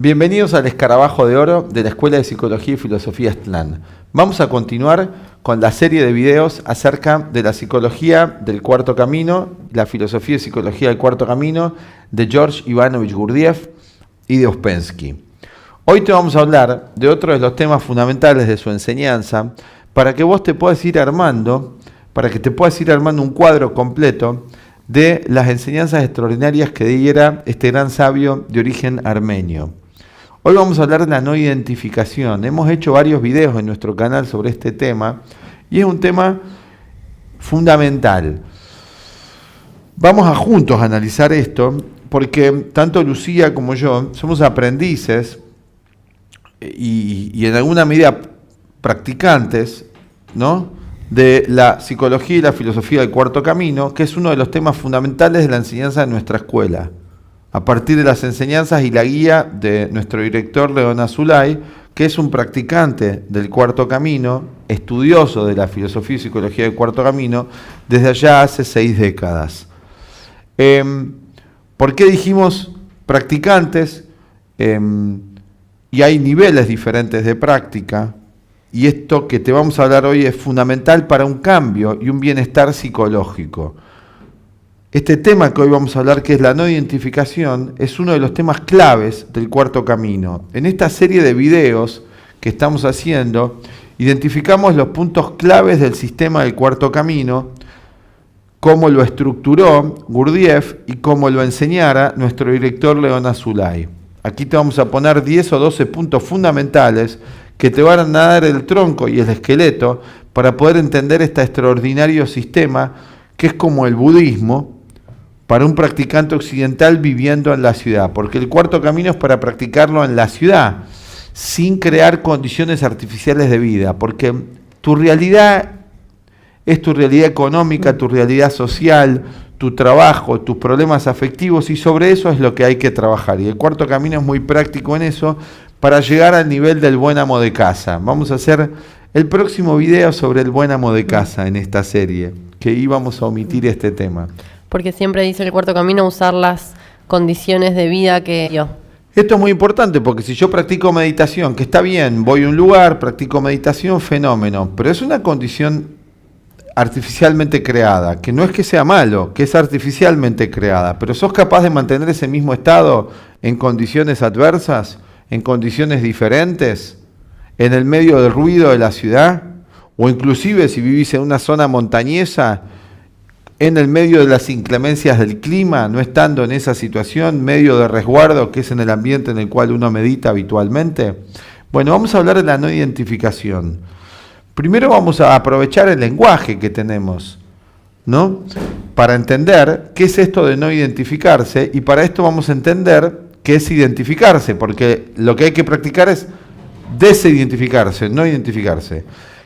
Bienvenidos al Escarabajo de Oro de la Escuela de Psicología y Filosofía STLAN. Vamos a continuar con la serie de videos acerca de la psicología del cuarto camino, la filosofía y psicología del cuarto camino de George Ivanovich Gurdjieff y de Ouspensky. Hoy te vamos a hablar de otro de los temas fundamentales de su enseñanza para que vos te puedas ir armando, un cuadro completo de las enseñanzas extraordinarias que diera este gran sabio de origen armenio. Hoy vamos a hablar de la no identificación. Hemos hecho varios videos en nuestro canal sobre este tema y es un tema fundamental. Vamos a juntos analizar esto porque tanto Lucía como yo somos aprendices y en alguna medida practicantes, ¿no?, de la psicología y la filosofía del cuarto camino, que es uno de los temas fundamentales de la enseñanza de nuestra escuela. A partir de las enseñanzas y la guía de nuestro director León Azulay, que es un practicante del cuarto camino, estudioso de la filosofía y psicología del cuarto camino, desde allá hace 6 décadas. ¿Por qué dijimos practicantes? Y hay niveles diferentes de práctica, y esto que te vamos a hablar hoy es fundamental para un cambio y un bienestar psicológico. Este tema que hoy vamos a hablar, que es la no identificación, es uno de los temas claves del cuarto camino. En esta serie de videos que estamos haciendo, identificamos los puntos claves del sistema del cuarto camino, cómo lo estructuró Gurdjieff y cómo lo enseñara nuestro director León Azulay. Aquí te vamos a poner 10 o 12 puntos fundamentales que te van a dar el tronco y el esqueleto para poder entender este extraordinario sistema que es como el budismo para un practicante occidental viviendo en la ciudad, porque el cuarto camino es para practicarlo en la ciudad, sin crear condiciones artificiales de vida, porque tu realidad es tu realidad económica, tu realidad social, tu trabajo, tus problemas afectivos, y sobre eso es lo que hay que trabajar. Y el cuarto camino es muy práctico en eso, para llegar al nivel del buen amo de casa. Vamos a hacer el próximo video sobre el buen amo de casa en esta serie, que íbamos a omitir este tema. Porque siempre dice el cuarto camino usar las condiciones de vida que dio. Esto es muy importante porque si yo practico meditación, que está bien, voy a un lugar, practico meditación, fenómeno, pero es una condición artificialmente creada, que no es que sea malo, que es artificialmente creada, pero sos capaz de mantener ese mismo estado en condiciones adversas, en condiciones diferentes, en el medio del ruido de la ciudad, o inclusive si vivís en una zona montañesa, en el medio de las inclemencias del clima, no estando en esa situación, medio de resguardo, que es en el ambiente en el cual uno medita habitualmente. Bueno, vamos a hablar de la no identificación. Primero vamos a aprovechar el lenguaje que tenemos, ¿no?, para entender qué es esto de no identificarse, y para esto vamos a entender qué es identificarse, porque lo que hay que practicar es desidentificarse, no identificarse.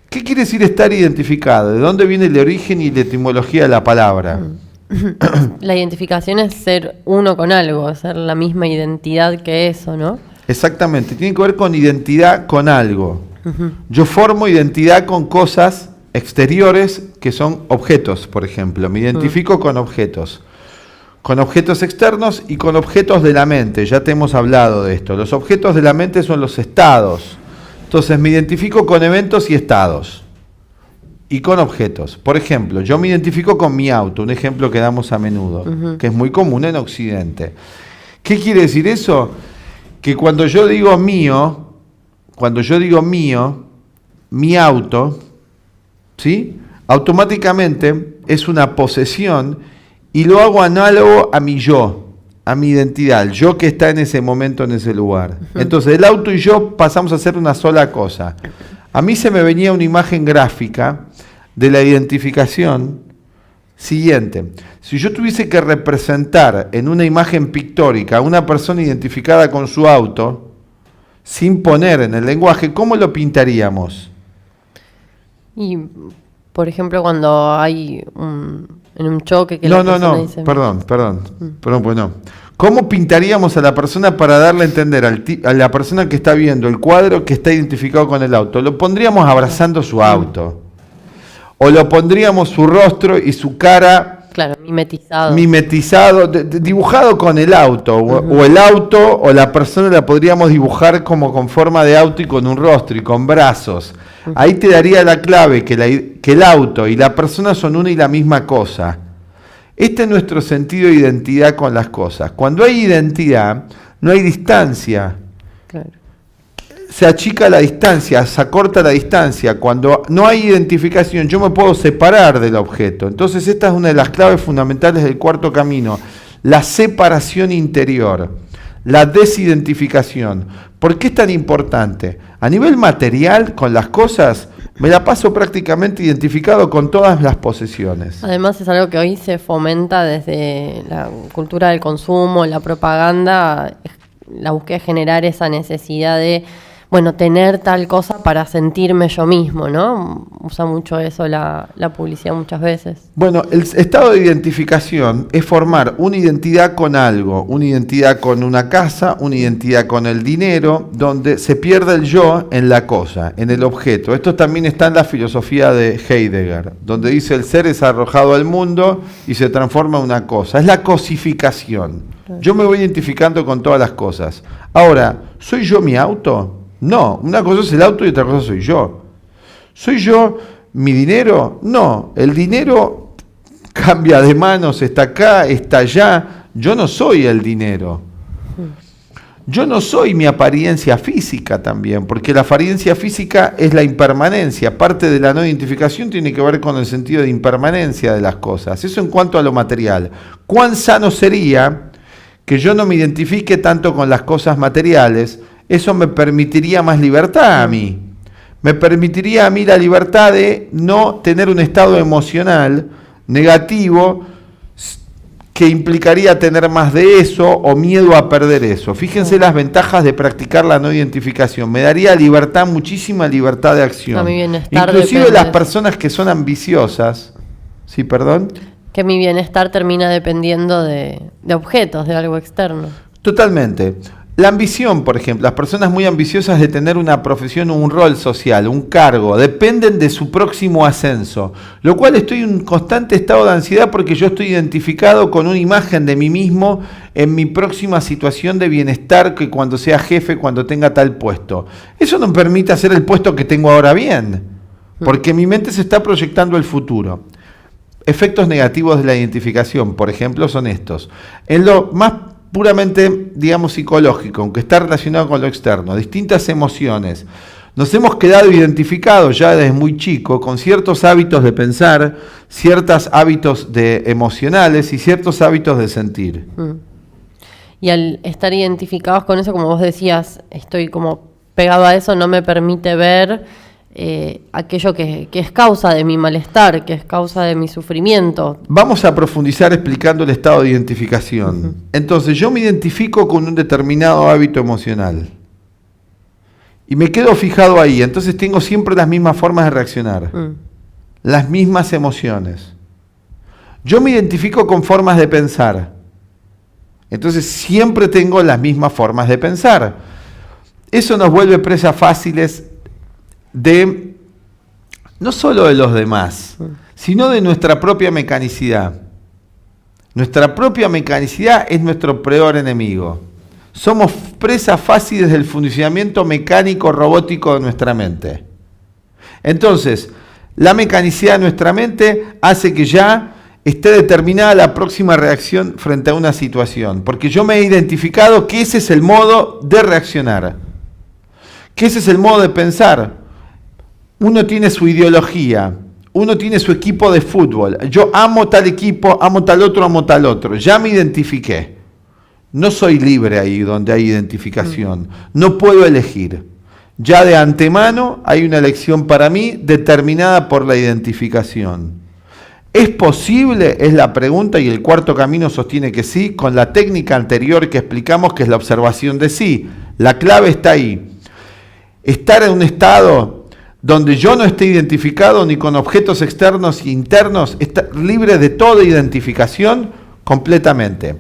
¿Qué quiere decir estar identificado? ¿De dónde viene el origen y la etimología de la palabra? La identificación es ser uno con algo, ser la misma identidad que eso, ¿no? Exactamente, tiene que ver con identidad con algo. Yo formo identidad con cosas exteriores que son objetos, por ejemplo. Me identifico con objetos externos y con objetos de la mente. Ya te hemos hablado de esto. Los objetos de la mente son los estados. Entonces me identifico con eventos y estados y con objetos. Por ejemplo, yo me identifico con mi auto, un ejemplo que damos a menudo, que es muy común en Occidente. ¿Qué quiere decir eso? Que cuando yo digo mío, mi auto, ¿sí?, automáticamente es una posesión, y lo hago análogo a mi yo, a mi identidad, el yo que está en ese momento, en ese lugar. Entonces el auto y yo pasamos a ser una sola cosa. A mí se me venía una imagen gráfica de la identificación siguiente. Si yo tuviese que representar en una imagen pictórica a una persona identificada con su auto, sin poner en el lenguaje, ¿cómo lo pintaríamos? Y, por ejemplo, cuando hay en un choque que dice... Perdón, pues no. ¿Cómo pintaríamos a la persona para darle a entender a la persona que está viendo el cuadro que está identificado con el auto? Lo pondríamos abrazando su auto. O lo pondríamos su rostro y su cara Claro, mimetizado. Mimetizado, dibujado con el auto, o el auto o la persona la podríamos dibujar como con forma de auto y con un rostro y con brazos. Ahí te daría la clave que el auto y la persona son una y la misma cosa. Este es nuestro sentido de identidad con las cosas. Cuando hay identidad, no hay distancia. Claro. Se achica la distancia, se acorta la distancia. Cuando no hay identificación, yo me puedo separar del objeto. Entonces esta es una de las claves fundamentales del cuarto camino. La separación interior, la desidentificación. ¿Por qué es tan importante? A nivel material, con las cosas, me la paso prácticamente identificado con todas las posesiones. Además es algo que hoy se fomenta desde la cultura del consumo, la propaganda, la búsqueda de generar esa necesidad de, bueno, tener tal cosa para sentirme yo mismo, ¿no? Usa mucho eso la publicidad muchas veces. Bueno, el estado de identificación es formar una identidad con algo, una identidad con una casa, una identidad con el dinero, donde se pierde el yo en la cosa, en el objeto. Esto también está en la filosofía de Heidegger, donde dice el ser es arrojado al mundo y se transforma en una cosa. Es la cosificación. Yo me voy identificando con todas las cosas. Ahora, ¿soy yo mi auto? No, una cosa es el auto y otra cosa soy yo. ¿Soy yo mi dinero? No, el dinero cambia de manos, está acá, está allá. Yo no soy el dinero. Yo no soy mi apariencia física también, porque la apariencia física es la impermanencia. Parte de la no identificación tiene que ver con el sentido de impermanencia de las cosas. Eso en cuanto a lo material. ¿Cuán sano sería que yo no me identifique tanto con las cosas materiales? Eso me permitiría más libertad a mí. Me permitiría a mí la libertad de no tener un estado emocional negativo que implicaría tener más de eso o miedo a perder eso. Fíjense las ventajas de practicar la no identificación. Me daría libertad, muchísima libertad de acción. Inclusive las personas que son ambiciosas, ¿sí, perdón? Que mi bienestar termina dependiendo de objetos, de algo externo. Totalmente. La ambición, por ejemplo, las personas muy ambiciosas de tener una profesión o un rol social, un cargo, dependen de su próximo ascenso, lo cual estoy en un constante estado de ansiedad porque yo estoy identificado con una imagen de mí mismo en mi próxima situación de bienestar, que cuando sea jefe, cuando tenga tal puesto. Eso no me permite hacer el puesto que tengo ahora bien, porque mi mente se está proyectando el futuro. Efectos negativos de la identificación, por ejemplo, son estos. En lo más puramente, digamos, psicológico, aunque está relacionado con lo externo, distintas emociones. Nos hemos quedado identificados ya desde muy chico con ciertos hábitos de pensar, ciertos hábitos emocionales y ciertos hábitos de sentir. Y al estar identificados con eso, como vos decías, estoy como pegado a eso, no me permite ver aquello que es causa de mi malestar, que es causa de mi sufrimiento. Vamos a profundizar explicando el estado de identificación. Entonces, yo me identifico con un determinado hábito emocional y me quedo fijado ahí. Entonces tengo siempre las mismas formas de reaccionar, las mismas emociones. Yo me identifico con formas de pensar. Entonces siempre tengo las mismas formas de pensar. Eso nos vuelve presas fáciles de no solo de los demás, sino de nuestra propia mecanicidad. Nuestra propia mecanicidad es nuestro peor enemigo. Somos presas fáciles del funcionamiento mecánico robótico de nuestra mente. Entonces, la mecanicidad de nuestra mente hace que ya esté determinada la próxima reacción frente a una situación, porque yo me he identificado que ese es el modo de reaccionar, que ese es el modo de pensar. Uno tiene su ideología, uno tiene su equipo de fútbol. Yo amo tal equipo, amo tal otro. Ya me identifiqué. No soy libre ahí donde hay identificación. No puedo elegir. Ya de antemano hay una elección para mí determinada por la identificación. ¿Es posible? Es la pregunta, y el cuarto camino sostiene que sí, con la técnica anterior que explicamos, que es la observación de sí. La clave está ahí. Estar en un estado donde yo no esté identificado ni con objetos externos e internos, está libre de toda identificación completamente.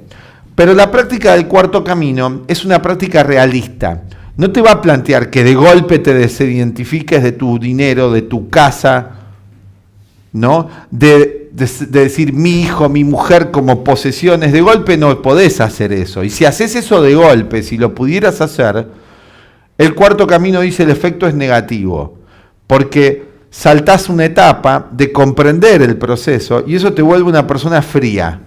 Pero la práctica del cuarto camino es una práctica realista. No te va a plantear que de golpe te desidentifiques de tu dinero, de tu casa, ¿no? De de decir mi hijo, mi mujer como posesiones. De golpe no podés hacer eso. Y si haces eso de golpe, si lo pudieras hacer, el cuarto camino dice el efecto es negativo. Porque saltás una etapa de comprender el proceso y eso te vuelve una persona fría.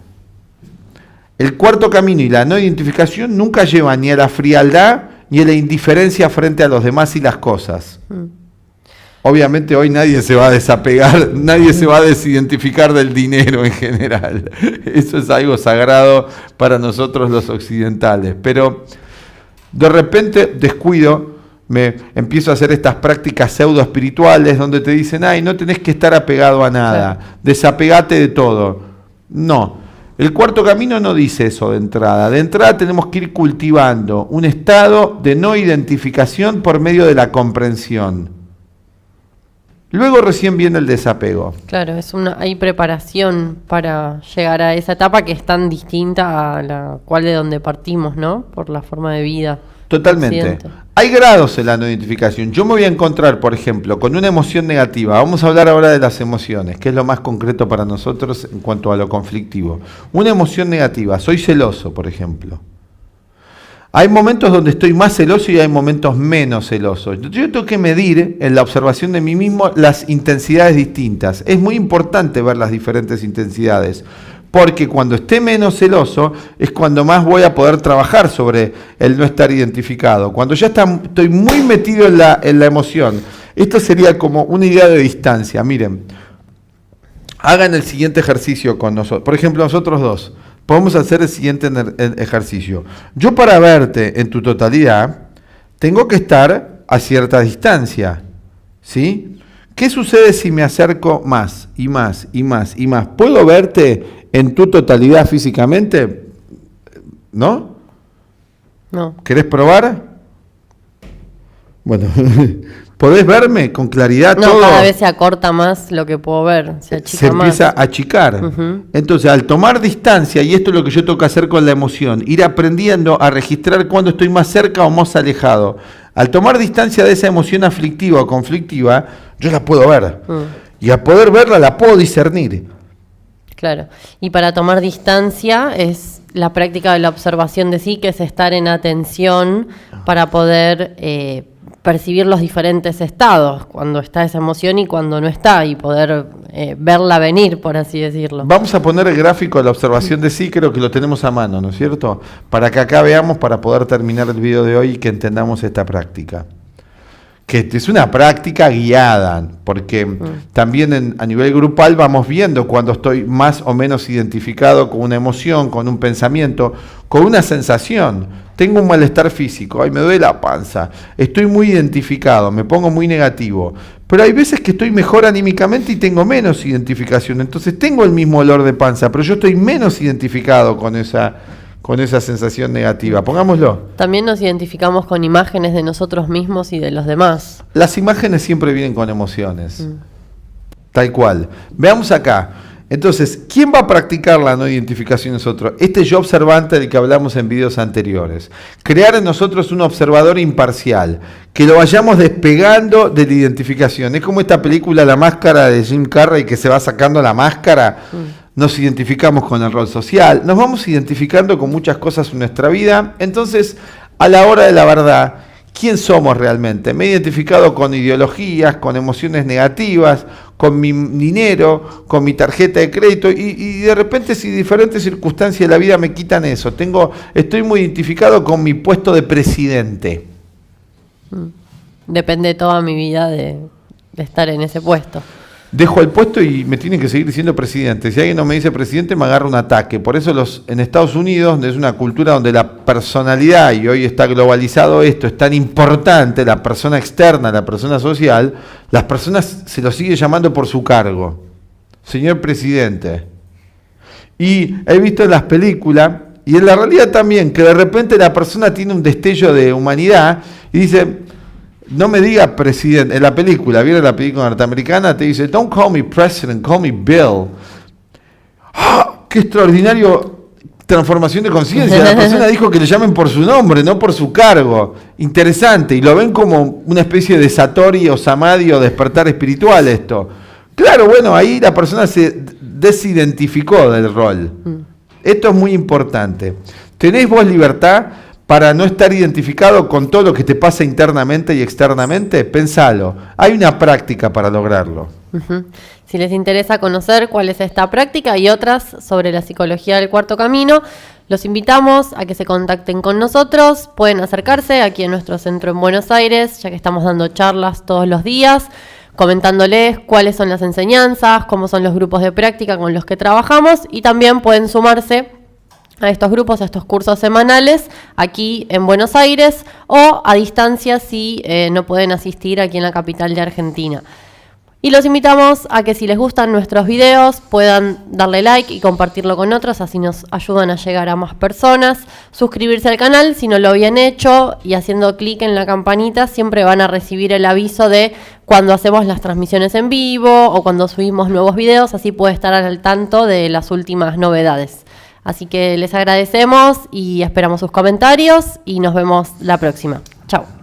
El cuarto camino y la no identificación nunca llevan ni a la frialdad ni a la indiferencia frente a los demás y las cosas. Obviamente hoy nadie se va a desapegar, nadie se va a desidentificar del dinero en general. Eso es algo sagrado para nosotros los occidentales. Pero de repente descuido, me empiezo a hacer estas prácticas pseudo espirituales donde te dicen, ay, no tenés que estar apegado a nada, desapegate de todo. No, el cuarto camino no dice eso de entrada. De entrada tenemos que ir cultivando un estado de no identificación por medio de la comprensión. Luego recién viene el desapego. Claro, hay preparación para llegar a esa etapa que es tan distinta a la cual de donde partimos, ¿no? Por la forma de vida. Totalmente. Consciente. Hay grados en la no identificación. Yo me voy a encontrar, por ejemplo, con una emoción negativa. Vamos a hablar ahora de las emociones, que es lo más concreto para nosotros en cuanto a lo conflictivo. Una emoción negativa. Soy celoso, por ejemplo. Hay momentos donde estoy más celoso y hay momentos menos celosos. Yo tengo que medir en la observación de mí mismo las intensidades distintas. Es muy importante ver las diferentes intensidades, porque cuando esté menos celoso es cuando más voy a poder trabajar sobre el no estar identificado. Cuando ya estoy muy metido en la emoción, esto sería como una idea de distancia. Miren, hagan el siguiente ejercicio con nosotros. Por ejemplo, nosotros dos. Podemos hacer el siguiente ejercicio. Yo para verte en tu totalidad, tengo que estar a cierta distancia, ¿sí? ¿Qué sucede si me acerco más y más y más y más? ¿Puedo verte en tu totalidad físicamente? ¿No? No. ¿Querés probar? Bueno, ¿podés verme con claridad todo? No, cada vez se acorta más lo que puedo ver, se achica más. Empieza a achicar. Entonces, al tomar distancia, y esto es lo que yo tengo que hacer con la emoción, ir aprendiendo a registrar cuando estoy más cerca o más alejado. Al tomar distancia de esa emoción aflictiva o conflictiva, yo la puedo ver. Y a poder verla, la puedo discernir. Claro. Y para tomar distancia es la práctica de la observación de sí, que es estar en atención para poder percibir los diferentes estados, cuando está esa emoción y cuando no está, y poder verla venir, por así decirlo. Vamos a poner el gráfico de la observación de sí, creo que lo tenemos a mano, ¿no es cierto? Para que acá veamos, para poder terminar el video de hoy y que entendamos esta práctica. Que es una práctica guiada, porque también a nivel grupal vamos viendo cuando estoy más o menos identificado con una emoción, con un pensamiento, con una sensación. Tengo un malestar físico, ay, me duele la panza, estoy muy identificado, me pongo muy negativo. Pero hay veces que estoy mejor anímicamente y tengo menos identificación. Entonces tengo el mismo olor de panza, pero yo estoy menos identificado con esa sensación negativa. Pongámoslo. También nos identificamos con imágenes de nosotros mismos y de los demás. Las imágenes siempre vienen con emociones. Tal cual. Veamos acá. Entonces, ¿quién va a practicar la no identificación en nosotros? Este yo observante del que hablamos en videos anteriores. Crear en nosotros un observador imparcial, que lo vayamos despegando de la identificación. Es como esta película La Máscara de Jim Carrey, que se va sacando la máscara. Nos identificamos con el rol social, nos vamos identificando con muchas cosas en nuestra vida. Entonces, a la hora de la verdad, ¿quién somos realmente? Me he identificado con ideologías, con emociones negativas, con mi dinero, con mi tarjeta de crédito y de repente si diferentes circunstancias de la vida me quitan eso, estoy muy identificado con mi puesto de presidente. Depende toda mi vida de estar en ese puesto. Dejo el puesto y me tienen que seguir diciendo presidente. Si alguien no me dice presidente, me agarra un ataque. Por eso en Estados Unidos, donde es una cultura donde la personalidad, y hoy está globalizado esto, es tan importante, la persona externa, la persona social, las personas se lo siguen llamando por su cargo. Señor presidente. Y he visto en las películas, y en la realidad también, que de repente la persona tiene un destello de humanidad y dice... No me diga presidente. En la película, ¿vieron la película norteamericana? Te dice, don't call me president, call me Bill. ¡Ah! ¡Qué extraordinario transformación de conciencia! La persona dijo que le llamen por su nombre, no por su cargo. Interesante. Y lo ven como una especie de satori o samadhi o despertar espiritual esto. Claro, bueno, ahí la persona se desidentificó del rol. Esto es muy importante. ¿Tenés vos libertad para no estar identificado con todo lo que te pasa internamente y externamente? Pensalo. Hay una práctica para lograrlo. Si les interesa conocer cuál es esta práctica y otras sobre la psicología del cuarto camino, los invitamos a que se contacten con nosotros. Pueden acercarse aquí en nuestro centro en Buenos Aires, ya que estamos dando charlas todos los días, comentándoles cuáles son las enseñanzas, cómo son los grupos de práctica con los que trabajamos, y también pueden sumarse a estos grupos, a estos cursos semanales aquí en Buenos Aires, o a distancia si no pueden asistir aquí en la capital de Argentina. Y los invitamos a que si les gustan nuestros videos puedan darle like y compartirlo con otros, así nos ayudan a llegar a más personas. Suscribirse al canal si no lo habían hecho, y haciendo clic en la campanita siempre van a recibir el aviso de cuando hacemos las transmisiones en vivo o cuando subimos nuevos videos, así puede estar al tanto de las últimas novedades. Así que les agradecemos y esperamos sus comentarios y nos vemos la próxima. Chao.